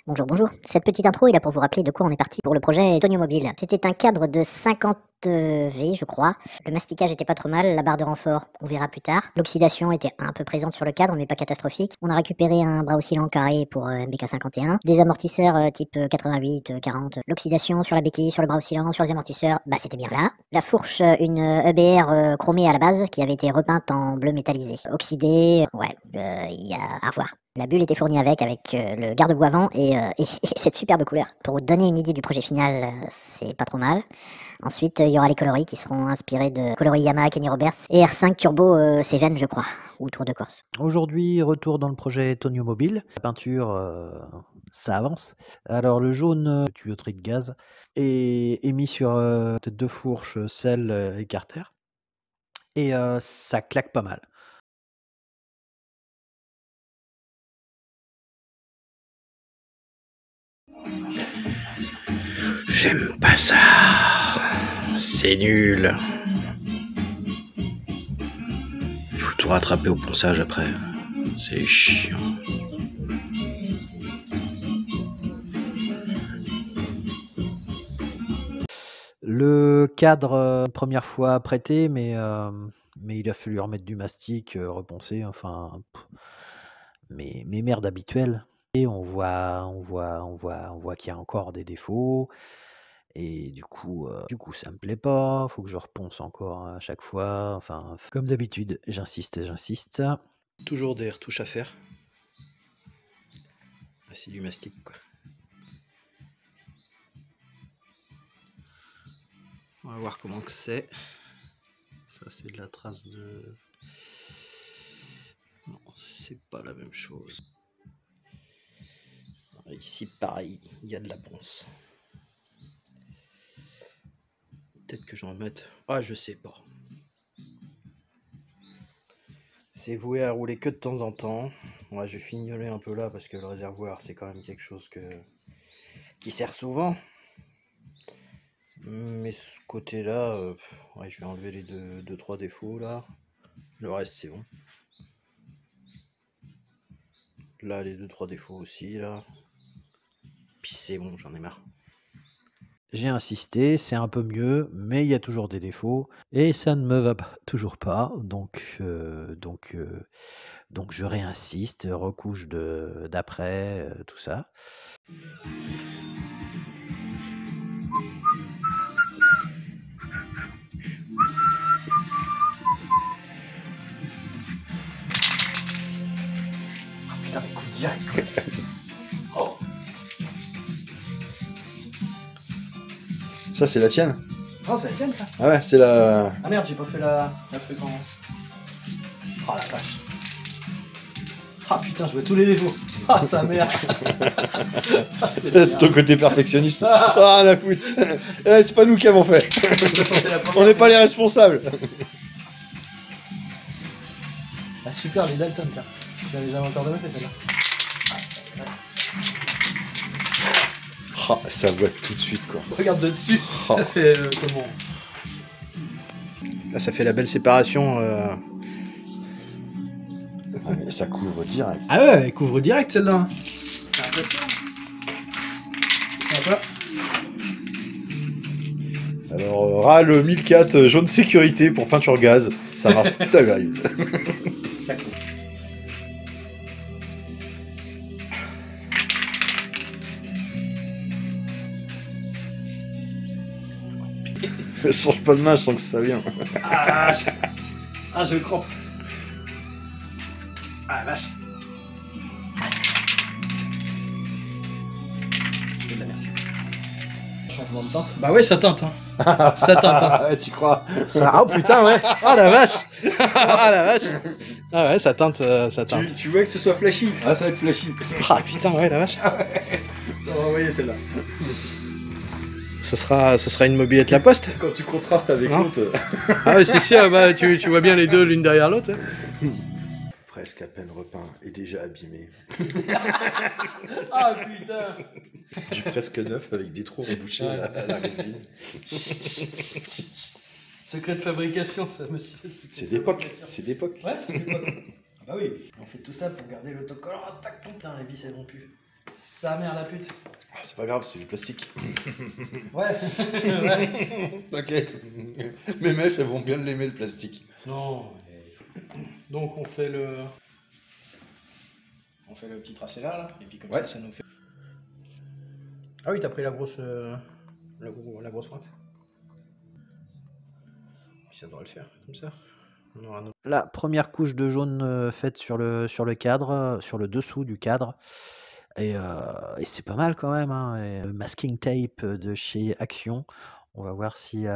Bonjour, bonjour. Cette petite intro est là pour vous rappeler de quoi on est parti pour le projet Tonio Mobile. C'était un cadre de 50 V, je crois. Le masticage était pas trop mal, la barre de renfort, on verra plus tard. L'oxydation était un peu présente sur le cadre, mais pas catastrophique. On a récupéré un bras oscillant carré pour MBK51, des amortisseurs type 88, 40. L'oxydation sur la béquille, sur le bras oscillant, sur les amortisseurs, bah c'était bien là. La fourche, une EBR chromée à la base, qui avait été repeinte en bleu métallisé. Oxydée, ouais, il y a à voir. La bulle était fournie avec le garde-boue avant et cette superbe couleur. Pour vous donner une idée du projet final, c'est pas trop mal. Ensuite, il y aura les coloris qui seront inspirés de coloris Yamaha Kenny Roberts et R5 Turbo Cévennes, je crois, ou Tour de Corse. Aujourd'hui, retour dans le projet Tonio Mobile. La peinture, ça avance. Alors le jaune tuyauterie de gaz est mis sur tête de fourche, selle et carter. Et ça claque pas mal. J'aime pas ça. C'est nul. Il faut tout rattraper au ponçage après. C'est chiant. Le cadre, première fois prêté, mais il a fallu remettre du mastic, reponcer, enfin, mes merdes habituelles. Et on voit qu'il y a encore des défauts. Et du coup, ça me plaît pas. Faut que je reponce encore à chaque fois. Enfin, comme d'habitude, j'insiste. Toujours des retouches à faire. Ah, c'est du mastic, quoi. On va voir comment que c'est. Ça, c'est de la trace de... Non, c'est pas la même chose. Ici, pareil, il y a de la ponce. Peut-être que j'en mette... Ah, je sais pas. C'est voué à rouler que de temps en temps. Ouais, je vais fignoler un peu là parce que le réservoir, c'est quand même quelque chose qui sert souvent. Mais ce côté-là, ouais, je vais enlever les deux, trois défauts là. Le reste, c'est bon. Là, les 2-3 défauts aussi, là. Puis c'est bon, j'en ai marre. J'ai insisté, c'est un peu mieux, mais il y a toujours des défauts et ça ne me va toujours pas. Donc je réinsiste, recouche d'après, tout ça. Oh putain, mais coup direct. Oh. Ça, c'est la tienne? Oh, c'est la tienne, ça? Ah ouais, c'est la... Ah merde, j'ai pas fait la truc en... Oh la vache. Ah putain, je vois tous les défauts. Ah sa mère. Ah, c'est ton côté perfectionniste. Ah la foutre. C'est pas nous qui avons fait. On n'est pas les responsables. Ah super, les Dalton, tiens. C'est les inventeurs de fait, celle-là. Oh, ça voit tout de suite, quoi. Regarde de dessus. Oh. Ça fait comment? Là, ça fait la belle séparation. Ah, mais ça couvre direct. Ah ouais, elle couvre direct celle-là. C'est impressionnant. Voilà. Alors, RAL 1004 jaune sécurité pour peinture gaz. Ça marche tout à fait. Je change pas de main, je sens que ça vient. Ah, ah, je crampe. Ah, vache. C'est de la merde. Changement de teinte. Bah ouais, ça teinte. Hein. Ça teinte. Hein. Tu crois? Ça... Oh putain, ouais. Oh la vache. Ah la vache. Ah ouais, ça teinte. Ça teinte. Tu veux que ce soit flashy? Ah, ça va être flashy. Ah putain, ouais, la vache. Ça va envoyer celle-là. Ce sera une mobilette La Poste. Quand tu contrastes avec Non. l'autre. Ah ouais, c'est sûr, bah, tu vois bien les deux l'une derrière l'autre. Hein. Presque à peine repeint et déjà abîmé. Ah putain. Du presque neuf avec des trous rebouchés Ouais. à la résine. Secret de fabrication, ça, monsieur. C'est d'époque, c'est d'époque. Ouais, c'est d'époque. Ah bah oui, on fait tout ça pour garder l'autocollant intact. Putain, les vis elles vont plus. Sa mère la pute. Ah, c'est pas grave, c'est du plastique. Ouais. Ouais. T'inquiète. Mes mèches, elles vont bien l'aimer, le plastique. Non. Donc on fait le petit tracé là, et puis comme Ouais. ça nous fait. Ah oui, t'as pris la grosse la grosse pointe. Ça devrait le faire comme ça. On aura notre... La première couche de jaune faite sur le cadre, sur le dessous du cadre. Et c'est pas mal quand même. Hein. Et le masking tape de chez Action. On va voir s'il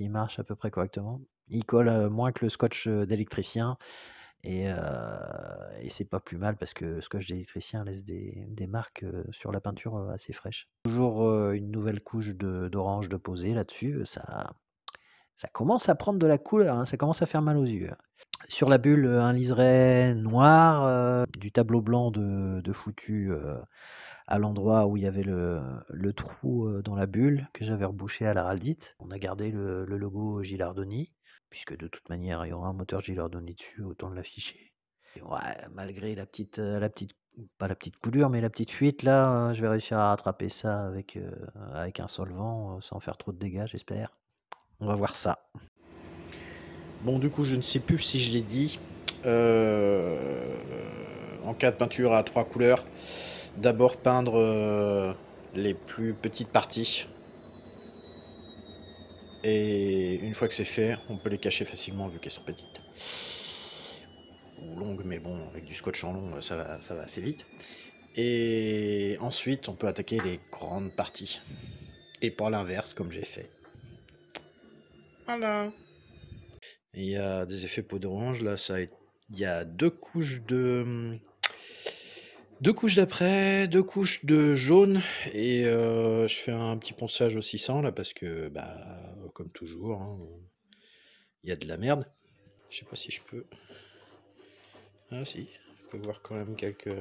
marche à peu près correctement. Il colle moins que le scotch d'électricien. Et c'est pas plus mal parce que le scotch d'électricien laisse des marques sur la peinture assez fraîches. Toujours une nouvelle couche d'orange de poser là-dessus. Ça commence à prendre de la couleur, hein, ça commence à faire mal aux yeux. Sur la bulle, un liseré noir, du tableau blanc de foutu à l'endroit où il y avait le trou dans la bulle que j'avais rebouché à l'araldite. On a gardé le logo Gilardoni, puisque de toute manière il y aura un moteur Gilardoni dessus, autant l'afficher. Et ouais, malgré pas la petite coulure, mais la petite fuite là, je vais réussir à rattraper ça avec un solvant sans faire trop de dégâts, j'espère. On va voir ça. Bon, du coup, je ne sais plus si je l'ai dit. En cas de peinture à 3 couleurs, d'abord peindre les plus petites parties. Et une fois que c'est fait, on peut les cacher facilement vu qu'elles sont petites. Ou longues, mais bon, avec du scotch en long, ça va assez vite. Et ensuite, on peut attaquer les grandes parties. Et pas l'inverse, comme j'ai fait. Voilà. Il y a des effets peau d'orange, là, il y a 2 couches de... 2 couches d'après, 2 couches de jaune, et je fais un petit ponçage au 600, là, parce que, bah, comme toujours, hein, il y a de la merde. Je sais pas si je peux... Ah si, je peux voir quand même quelques...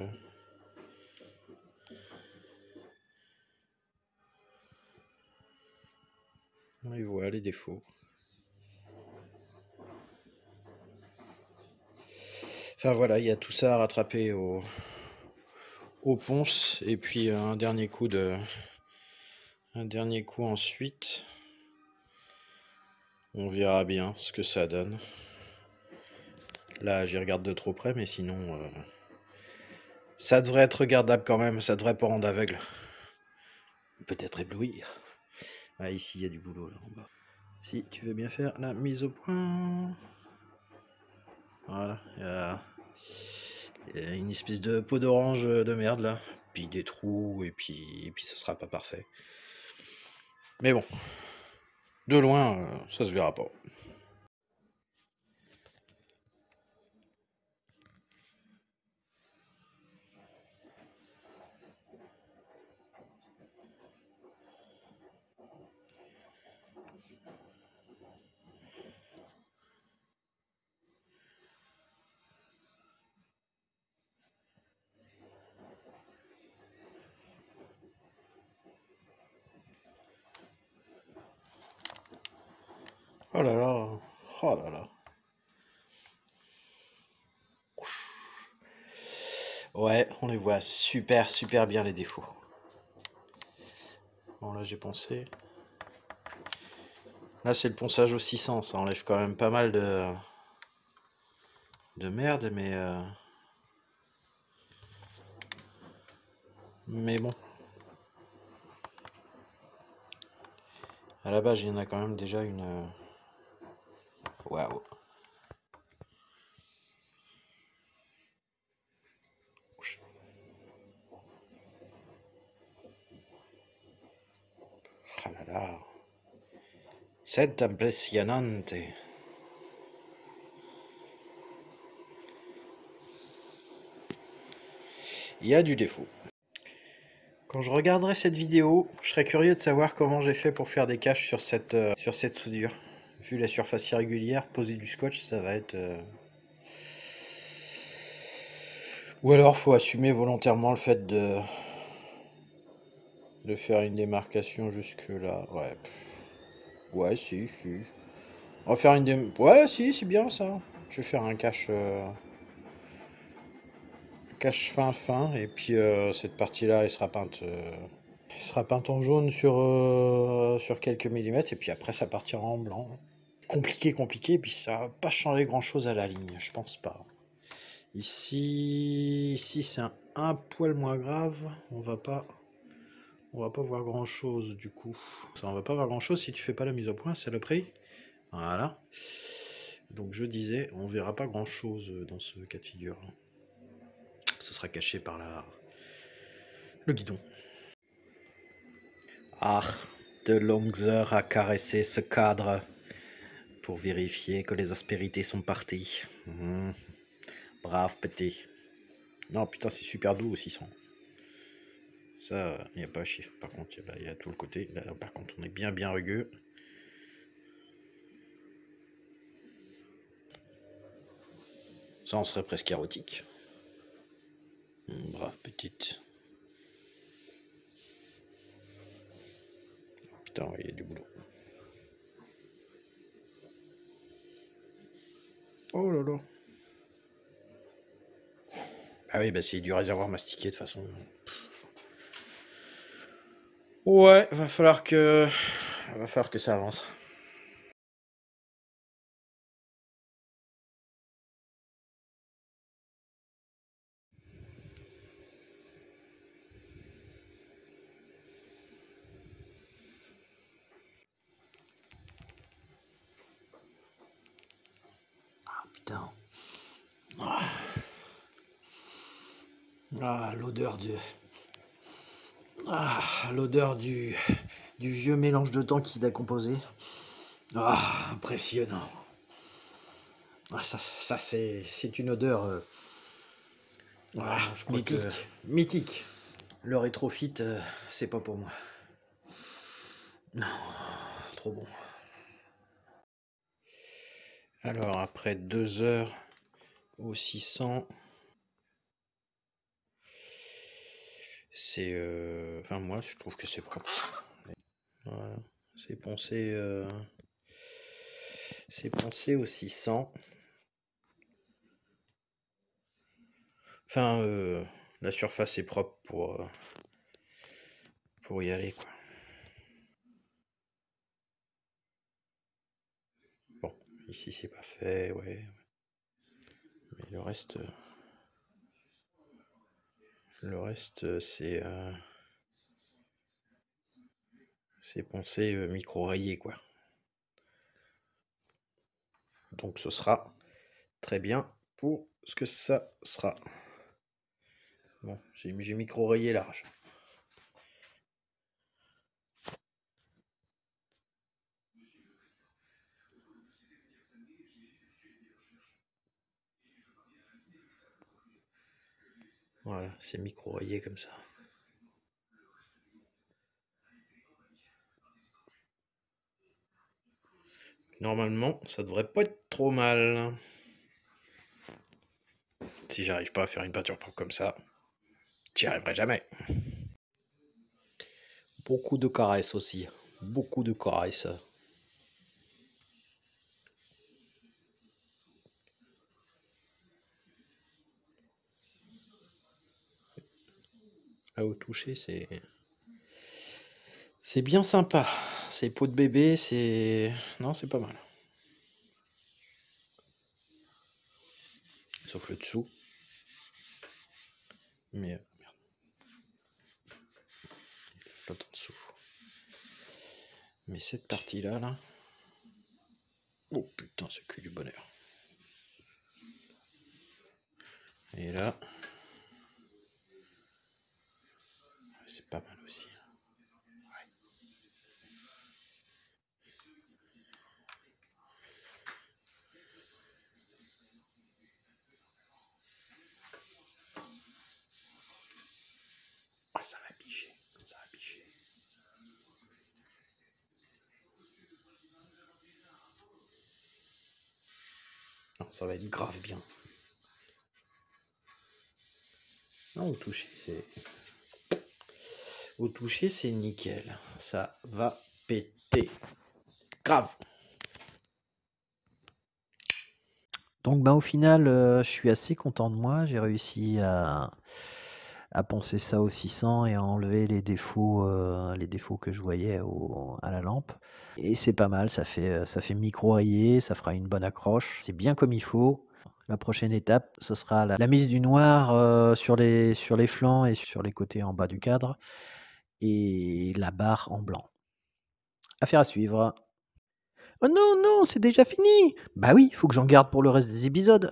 Et voilà les défauts. Enfin voilà, il y a tout ça à rattraper au ponce, et puis un dernier coup ensuite. On verra bien ce que ça donne. Là, j'y regarde de trop près, mais sinon, ça devrait être regardable quand même. Ça devrait pas rendre aveugle. Peut-être éblouir. Ah, ici, il y a du boulot là en bas. Si tu veux bien faire la mise au point. Voilà, il y a une espèce de peau d'orange de merde là. Puis des trous, et puis ce sera pas parfait. Mais bon, de loin, ça se verra pas. Oh là là, oh là là. Ouais, on les voit super bien les défauts. Bon là j'ai poncé. Là c'est le ponçage au 600, ça enlève quand même pas mal de merde, mais bon. À la base il y en a quand même déjà une... Waouh. Ah là là. C'est impressionnante. Il y a du défaut. Quand je regarderai cette vidéo, je serais curieux de savoir comment j'ai fait pour faire des caches sur cette soudure. Vu la surface irrégulière, poser du scotch, ça va être... Ou alors faut assumer volontairement le fait de faire une démarcation jusque là. Ouais. Ouais, si. On va faire une Ouais, si, c'est bien ça. Je vais faire un cache... cache fin, et puis cette partie-là, elle sera peinte en jaune sur quelques millimètres, et puis après ça partira en blanc. Compliqué, et puis ça va pas changer grand-chose à la ligne, je pense pas. Ici c'est un poil moins grave, on va pas voir grand-chose du coup. On va pas voir grand-chose si tu fais pas la mise au point, c'est le prix. Voilà. Donc je disais, on verra pas grand-chose dans ce cas de figure. Ça sera caché par le guidon. Ah, de longues heures à caresser ce cadre pour vérifier que les aspérités sont parties. Brave petit. Non, putain, c'est super doux au 600. Ça, il n'y a pas à chier. Par contre, il y a tout le côté. Là, par contre, on est bien rugueux. Ça, on serait presque érotique. Brave petite. Putain, il y a du boulot. Oh là là. Ah oui, bah c'est du réservoir mastiqué de toute façon. Ouais, va falloir que ça avance. Ah putain. Ah, l'odeur du vieux mélange de temps qu'il a composé. Ah, impressionnant. Ah, ça c'est une odeur je crois mythique. Le rétrofit, c'est pas pour moi. Non, trop bon. Alors, après 2 heures au 600, c'est... Enfin, moi, je trouve que c'est propre. Voilà, c'est poncé au 600. Enfin, la surface est propre pour y aller, quoi. Bon, ici, c'est pas fait, ouais. Mais le reste, c'est poncé micro-rayé, quoi. Donc ce sera très bien pour ce que ça sera. Bon, j'ai micro-rayé large. Voilà, c'est micro-rayé comme ça. Normalement, ça devrait pas être trop mal. Si j'arrive pas à faire une peinture propre comme ça, j'y arriverai jamais. Beaucoup de caresses aussi. Beaucoup de caresses. Là, au toucher, c'est bien sympa. C'est peau de bébé, non, c'est pas mal. Sauf le dessous. Mais merde. Il flotte en dessous. Mais cette partie-là, là. Oh putain, c'est que du bonheur. Et là. C'est pas mal aussi. Ouais. Ah, ça va picher. Ça va picher. Non, ça va être grave bien. Non, au toucher, c'est nickel. Ça va péter. Grave. Donc au final, je suis assez content de moi. J'ai réussi à poncer ça au 600 et à enlever les défauts que je voyais à la lampe. Et c'est pas mal, ça fait micro rayé, ça fera une bonne accroche. C'est bien comme il faut. La prochaine étape, ce sera la mise du noir sur les flancs et sur les côtés en bas du cadre, et la barre en blanc. Affaire à suivre. Oh non, non, c'est déjà fini. Bah oui, faut que j'en garde pour le reste des épisodes.